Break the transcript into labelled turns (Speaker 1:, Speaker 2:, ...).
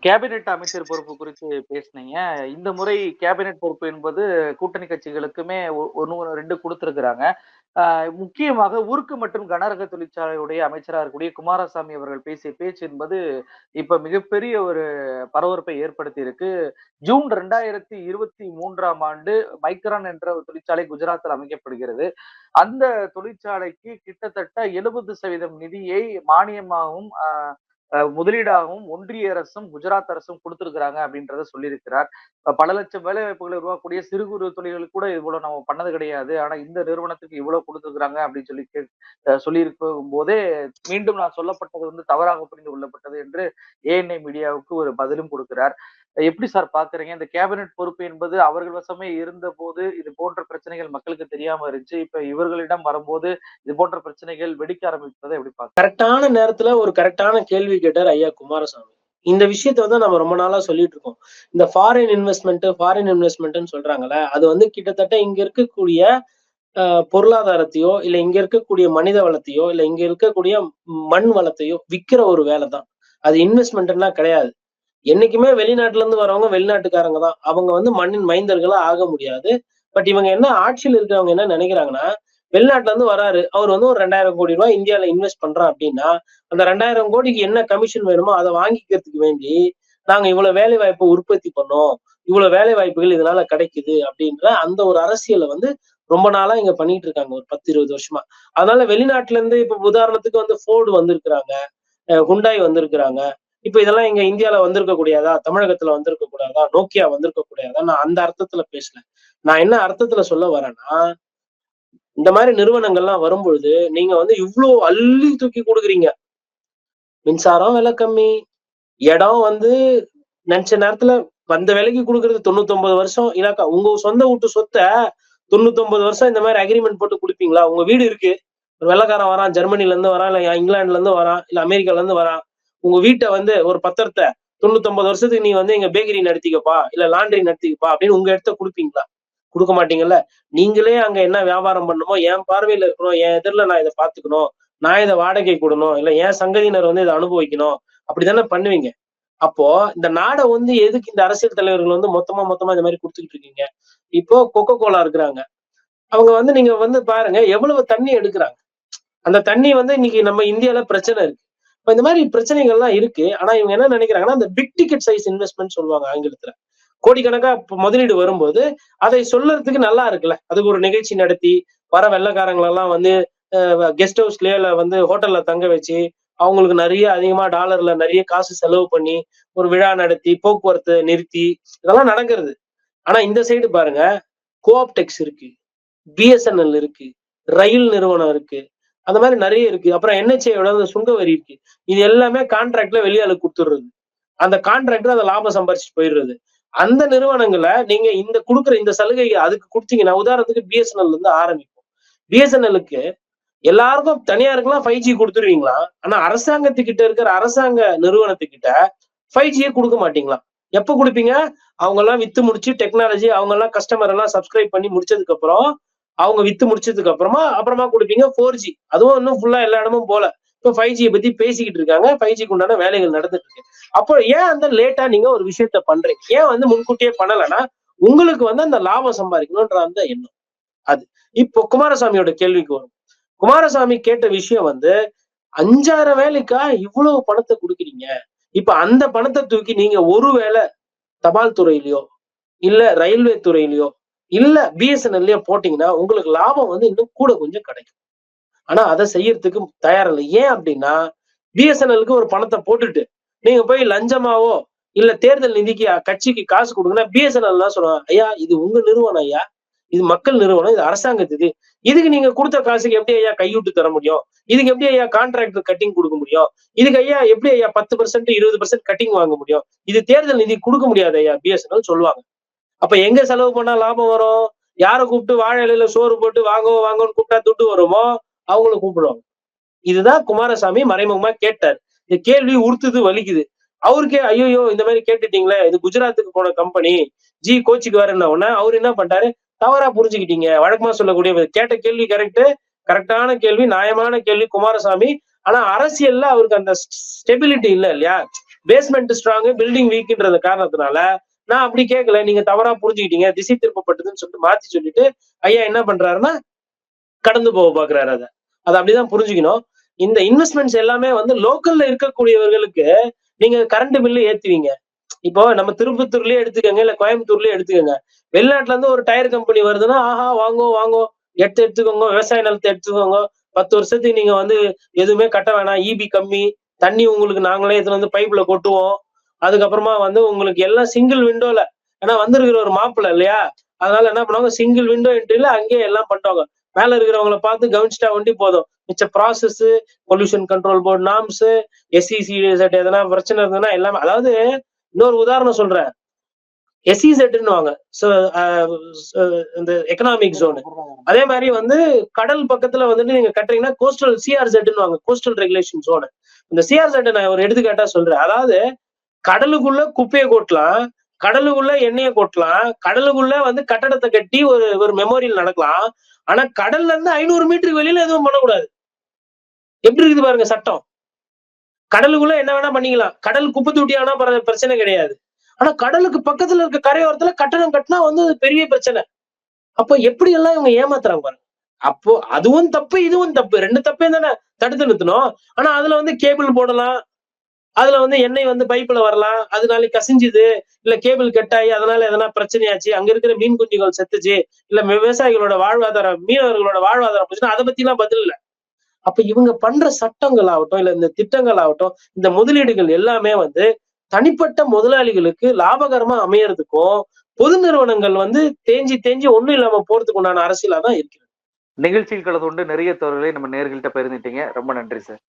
Speaker 1: Cabinet அமைச்சர் பொறுப்பு குறித்து பேசுனீங்க. இந்த முறை கேபினெட் பொறுப்பு என்பது கூட்டணி கட்சிகளுக்குமே 1, 2 குடுத்திருக்கிறாங்க. அ முக்கியமாக உருக்கு மற்றும் கனரக தொழிற்சாலையுடைய அமைச்சரா இருக்கக்கூடிய குமாரசாமி அவர்கள் பேசிய பேச்சு என்பது இப்ப மிகப்பெரிய ஒரு பரபரப்பை ஏற்படுத்தியிருக்கு. ஜூன் 2023ஆம் ஆண்டு மைக்ரான் என்ற ஒரு தொழிற்சாலை குஜராத்தில் அமைக்கப்படுகிறது. அந்த தொழிற்சாலைக்கு கிட்டத்தட்ட 70% நிதியை மானியமாகவும், முதலீடாகவும் ஒன்றிய அரசும், குஜராத் அரசும் குடுத்திருக்கிறாங்க அப்படின்றத சொல்லியிருக்கிறார். பல லட்சம் வேலைவாய்ப்புகளை உருவாக்கக்கூடிய சிறு குறு தொழில்களுக்கு கூட இவ்வளவு நம்ம பண்ணது கிடையாது. ஆனா இந்த நிறுவனத்துக்கு இவ்வளவு குடுத்திருக்கிறாங்க அப்படின்னு சொல்லி சொல்லியிருக்கும் போதே, மீண்டும் நான் சொல்லப்பட்டது தவறாக புரிந்து கொள்ளப்பட்டது என்று ஏஎன்ஐ மீடியாவுக்கு ஒரு பதிலும் கொடுக்கிறார். எப்படி சார் பார்க்குறீங்க? இந்த கேபினெட் பொறுப்பு என்பது அவர்கள் வசமே இருந்தபோது, இது போன்ற பிரச்சனைகள் மக்களுக்கு தெரியாம இருந்துச்சு. இப்ப இவர்களிடம் வரும்போது, இது போன்ற பிரச்சனைகள் வெடிக்க ஆரம்பித்ததை எப்படி பார்க்குறீங்க?
Speaker 2: கரெக்டான நேரத்துல ஒரு கரெக்டான கேள்வி கேட்டார் ஐயா குமாரசாமி. இந்த விஷயத்த நம்ம ரொம்ப நாளா சொல்லிட்டு இருக்கோம். இந்த ஃபாரின் இன்வெஸ்ட்மெண்ட்ன்னு சொல்றாங்கல்ல, அது கிட்டத்தட்ட இங்க இருக்கக்கூடிய பொருளாதாரத்தையோ, இல்ல இங்க இருக்கக்கூடிய மனித வளத்தையோ, இல்ல இங்க இருக்கக்கூடிய மண் வளத்தையோ விக்கிற ஒரு வேலை தான். அது இன்வெஸ்ட்மெண்ட்லாம் கிடையாது. என்னைக்குமே வெளிநாட்டுல இருந்து வரவங்க வெளிநாட்டுக்காரங்க தான். அவங்க மண்ணின் மைந்தர்களா ஆக முடியாது. பட் இவங்க என்ன ஆட்சியில் இருக்கிறவங்க என்ன நினைக்கிறாங்கன்னா, வெளிநாட்டுல இருந்து வராரு. அவர் ஒரு 2000 கோடி ரூபாய் இந்தியால இன்வெஸ்ட் பண்றான் அப்படின்னா, அந்த 2000 கோடிக்கு என்ன கமிஷன் வேணுமோ அதை வாங்கிக்கிறதுக்கு வேண்டி, நாங்க இவ்வளவு வேலை வாய்ப்பை உற்பத்தி பண்ணோம். இவ்வளவு வேலை வாய்ப்புகள் இதனால கிடைக்குது அப்படின்ற அந்த ஒரு அரசியலை ரொம்ப நாளா இங்க பண்ணிட்டு இருக்காங்க. ஒரு 10, 20 வருஷமா. அதனால வெளிநாட்டுல இருந்து இப்ப உதாரணத்துக்கு ஃபோர்டு வந்திருக்கிறாங்க, ஹுண்டாய் வந்திருக்கிறாங்க. இப்ப இதெல்லாம் இங்க இந்தியால வந்திருக்க கூடாதா? தமிழகத்துல வந்திருக்க கூடாதா? நோக்கியா வந்திருக்க கூடாதா? நான் அந்த அர்த்தத்துல பேசல. நான் என்ன அர்த்தத்துல சொல்ல வரேன்னா, இந்த மாதிரி நிறுவனங்கள்லாம் வரும்பொழுது நீங்க இவ்ளோ அள்ளி தூக்கி கொடுக்குறீங்க. மின்சாரம் விலை கம்மி, இடம் நினைச்ச நேரத்துல வந்த விலைக்கு கொடுக்கறது 99 வருஷம். இலாக்கா உங்க சொந்த வீட்டு சொத்தை 99 வருஷம் இந்த மாதிரி அக்ரிமெண்ட் போட்டு கொடுப்பீங்களா? உங்க வீடு இருக்கு, ஒரு வெள்ளைக்காரன் வரான், ஜெர்மனில இருந்து வரான், இல்ல இங்கிலாந்துல இருந்து வரான், இல்ல அமெரிக்கால இருந்து வரான். உங்க வீட்டை ஒரு பத்திரத்தை 99 வருஷத்துக்கு நீ எங்க பேக்கரி நடத்திக்கப்பா, இல்ல லாண்டரி நடத்திக்கப்பா அப்படின்னு உங்க இடத்த கொடுப்பீங்களா? கொடுக்க மாட்டீங்கல்ல. நீங்களே அங்க என்ன வியாபாரம் பண்ணணுமோ, என் பார்வையில இருக்கணும், என் எதிரில நான் இதை பாத்துக்கணும், நான் இதை வாடகை கொடுக்கணும், இல்ல என் சங்கதியினர் இதை அனுபவிக்கணும், அப்படித்தானே பண்ணுவீங்க. அப்போ இந்த நாடை எதுக்கு இந்த அரசியல் தலைவர்கள் மொத்தமா இந்த மாதிரி கொடுத்துக்கிட்டு இருக்கீங்க? இப்போ கொக்கோ கோலா இருக்கிறாங்க. அவங்க நீங்க பாருங்க எவ்வளவு தண்ணி எடுக்கிறாங்க. அந்த தண்ணி இன்னைக்கு நம்ம இந்தியால பிரச்சனை இருக்கு. இப்ப இந்த மாதிரி பிரச்சனைகள்லாம் இருக்கு. ஆனா இவங்க என்ன நினைக்கிறாங்கன்னா, அந்த பிக் டிக்கெட் சைஸ் இன்வெஸ்ட்மெண்ட் சொல்லுவாங்க ஆங்கிலத்துல. கோடிக்கணக்கா முதலீடு வரும்போது அதை சொல்றதுக்கு நல்லா இருக்குல்ல. அதுக்கு ஒரு நிகழ்ச்சி நடத்தி வர வெள்ளைக்காரங்களெல்லாம் கெஸ்ட் ஹவுஸ்லயோ இல்ல ஹோட்டல்ல தங்க வச்சு அவங்களுக்கு நிறைய அதிகமா டாலர்ல நிறைய காசு செலவு பண்ணி ஒரு விழா நடத்தி போக்குவரத்தை நிறுத்தி இதெல்லாம் நடக்கிறது. ஆனா இந்த சைடு பாருங்க, கோஆப்டெக்ஸ் இருக்கு, பிஎஸ்என்எல் இருக்கு, ரயில் நிறுவனம் இருக்கு, அந்த மாதிரி நிறைய இருக்கு. அப்புறம் என்ஹெச்ஏயோட சுங்க வரி இருக்கு. இது எல்லாமே கான்ட்ராக்ட்ல வெளியாளு கொடுத்துடுறது. அந்த கான்ட்ராக்டர் அதை லாபம் சம்பாரிச்சுட்டு போயிடுறது. அந்த நிறுவனங்களை நீங்க இந்த கொடுக்குற இந்த சலுகை அதுக்கு கொடுத்தீங்கன்னா, உதாரணத்துக்கு பிஎஸ்என்எல் ஆரம்பிக்கும். பிஎஸ்என்எல்லுக்கு எல்லாருக்கும் தனியாருக்கெல்லாம் 5G கொடுத்துருவீங்களா? ஆனா அரசாங்கத்துக்கிட்ட இருக்கிற அரசாங்க நிறுவனத்துக்கிட்ட 5G கொடுக்க மாட்டீங்களா? எப்ப கொடுப்பீங்க? அவங்க எல்லாம் வித்து முடிச்சு டெக்னாலஜி அவங்க எல்லாம் கஸ்டமர் எல்லாம் சப்ஸ்கிரைப் பண்ணி முடிச்சதுக்கு அப்புறம், அவங்க வித்து முடிச்சதுக்கு அப்புறமா கொடுப்பீங்க 4G. அதுவும் இன்னும் ஃபுல்லா எல்லா இடமும் போல. இப்ப 5G பத்தி பேசிக்கிட்டு இருக்காங்க. 5Gக்கு உண்டான வேலைகள் நடந்துட்டு இருக்கு. அப்போ ஏன் லேட்டா நீங்க ஒரு விஷயத்த பண்றீங்க? ஏன் முன்கூட்டியே பண்ணலைன்னா உங்களுக்கு அந்த லாபம் சம்பாதிக்கணும்ன்ற அந்த எண்ணம். அது இப்போ குமாரசாமியோட கேள்விக்கு வரும். குமாரசாமி கேட்ட விஷயம் 5,000 வேலைக்கா இவ்வளவு பணத்தை கொடுக்குறீங்க. இப்ப அந்த பணத்தை தூக்கி நீங்க ஒருவேளை தபால் துறையிலயோ இல்ல ரயில்வே துறையிலயோ இல்ல பிஎஸ்என்எல்லயோ போட்டீங்கன்னா உங்களுக்கு லாபம் இன்னும் கூட கொஞ்சம் கிடைக்கும். ஆனா அதை செய்யறதுக்கு தயாரில்லை. ஏன் அப்படின்னா, பிஎஸ்என்எல்க்கு ஒரு பணத்தை போட்டுட்டு நீங்க போய் லஞ்சமாவோ இல்ல தேர்தல் நிதிக்கு கட்சிக்கு காசு கொடுங்கன்னா பிஎஸ்என்எல் தான் சொல்லுவாங்க, ஐயா இது உங்க நிறுவனம், ஐயா இது மக்கள் நிறுவனம், இது அரசாங்கத்துக்கு, இதுக்கு நீங்க கொடுத்த காசுக்கு எப்படி ஐயா கையூட்டு தர முடியும்? இதுக்கு எப்படி ஐயா கான்ட்ராக்டர் கட்டிங் கொடுக்க முடியும்? இதுக்கு ஐயா எப்படி ஐயா 10% 20% கட்டிங் வாங்க முடியும்? இது தேர்தல் நிதி கொடுக்க முடியாது ஐயா பிஎஸ்என்எல் சொல்லுவாங்க. அப்ப எங்க செலவு பண்ணா லாபம் வரும்? யாரை கூப்பிட்டு வாழை இலையில சோறு போட்டு வாங்கன்னு கூப்பிட்டா துட்டு வருமோ அவங்கள கூப்பிடுவாங்க. இதுதான் குமாரசாமி மறைமுகமா கேட்டார். இந்த கேள்வி உறுத்துது, வலிக்குது. அவருக்கே ஐயோ இந்த மாதிரி கேட்டுட்டீங்களே, இது குஜராத்துக்கு போன கம்பெனி, கோச்சிக்கு வரேன்ன உடனே அவரு என்ன பண்ணிட்டாரு, தவறா புரிஞ்சுக்கிட்டீங்க. வழக்கமா சொல்லக்கூடிய கேட்ட கேள்வி கரெக்டான கேள்வி, நியாயமான கேள்வி குமாரசாமி. ஆனா அரசியல்ல அவருக்கு அந்த ஸ்டெபிலிட்டி இல்ல இல்லையா? பேஸ்மெண்ட் ஸ்ட்ராங் பில்டிங் வீக்ன்ற காரணத்தினால நான் அப்படி கேட்கல, நீங்க தவறா புரிஞ்சுக்கிட்டீங்க, திசை திருப்பப்பட்டதுன்னு சொல்லிட்டு மாத்தி சொல்லிட்டு ஐயா என்ன பண்றாருன்னா கடந்து போக பாக்குறாரு. அதை அப்படிதான் புரிஞ்சுக்கணும். இந்த இன்வெஸ்ட்மெண்ட்ஸ் எல்லாமே வந்து லோக்கல்ல இருக்கக்கூடியவர்களுக்கு நீங்க கரண்ட் பில்லு ஏத்துவீங்க. இப்போ நம்ம திருப்பத்தூர்லயே எடுத்துக்கோங்க, இல்ல கோயம்புத்தூர்லயே எடுத்துக்கோங்க. வெளிநாட்டுல இருந்து ஒரு டயர் கம்பெனி வருதுன்னா, ஆஹா வாங்கோ வாங்கோ எடுத்துக்கோங்க, விவசாய நிலத்தை எடுத்துக்கோங்க, 10 வருஷத்துக்கு நீங்க வந்து எதுவுமே கட்ட வேணாம், ஈபி கம்மி, தண்ணி உங்களுக்கு நாங்களே எடுத்துட்டு வந்து பைப்ல கொட்டுவோம். அதுக்கப்புறமா வந்து உங்களுக்கு எல்லாம் சிங்கிள் விண்டோல, ஏன்னா வந்திருக்கிற ஒரு மாப்பிள்ளை இல்லையா, அதனால என்ன பண்ணுவாங்க, சிங்கிள் விண்டோ என்ட்ரில அங்கேயே எல்லாம் பண்ணுவாங்க. மேல இருக்கிறவங்கள பார்த்து கவனிச்சுட்டா வண்டி போதும். மிச்ச process, pollution control board norms, SEC எதனா பிரச்சனை இருந்ததுன்னா எல்லாமே. அதாவது இன்னொரு உதாரணம் சொல்றேன், எஸ்இசெட்னு வாங்க, இந்த எக்கனாமிக் ஜோன். அதே மாதிரி வந்து கடல் பக்கத்துல வந்துட்டு நீங்க கட்டுறீங்கன்னா கோஸ்டல் சிஆர்செட்னு வாங்க, கோஸ்டல் ரெகுலேஷன் ஜோன். இந்த சிஆர்செட் நான் ஒரு எடுத்துக்காட்டா சொல்றேன். அதாவது கடலுக்குள்ள குப்பையை கொட்டலாம், கடலுக்குள்ள எண்ணெயை கொட்டலாம், கடலுக்குள்ள வந்து கட்டடத்தை கட்டி ஒரு மெமோரியல் நடக்கலாம். ஆனா கடல்ல இருந்து 500 மீட்டருக்கு வெளியில எதுவும் பண்ணக்கூடாது. எப்படி இருக்குது பாருங்க சட்டம். கடலுக்குள்ள என்ன வேணா பண்ணிக்கலாம், கடல் குப்பை தொட்டி ஆனா பிரச்சனை கிடையாது. ஆனா கடலுக்கு பக்கத்துல இருக்க கரையோரத்துல கட்டணம் கட்டினா வந்து பெரிய பிரச்சனை. அப்போ எப்படி எல்லாம் இவங்க ஏமாத்துறாங்க பாருங்க. அப்போ அதுவும் தப்பு, இதுவும் தப்பு, ரெண்டு தப்பையும் தானே தடுத்து நிறுத்தணும். ஆனா அதுல வந்து கேபிள் போடலாம், அதுல வந்து எண்ணெய் வந்து பைப்ல வரலாம், அது நாளைக்கு கசிஞ்சுது, இல்ல கேபிள் கட்டாயி அதனால எதனா பிரச்சனையாச்சு, அங்க இருக்கிற மீன் குஞ்சுகள் செத்துச்சு, இல்ல விவசாயிகளோட வாழ்வாதாரம், மீனவர்களோட வாழ்வாதாரம் போச்சுன்னா அதை பத்தி எல்லாம் பதில் இல்ல. அப்ப இவங்க பண்ற சட்டங்கள் ஆகட்டும், இல்ல இந்த திட்டங்கள் ஆகட்டும், இந்த முதலீடுகள் எல்லாமே வந்து தனிப்பட்ட முதலாளிகளுக்கு லாபகரமா அமையறதுக்கும், பொது நிறுவனங்கள் வந்து தேஞ்சி தேஞ்சி ஒண்ணும் இல்லாம போறதுக்கு உண்டான அரசியலா தான் இருக்கிறது.
Speaker 1: நிகழ்ச்சியில் கலந்து கொண்டு நிறைய தகவல்களை நம்ம நேயர்கள்ட்ட பகிர்ந்துட்டீங்க. ரொம்ப நன்றி சார்.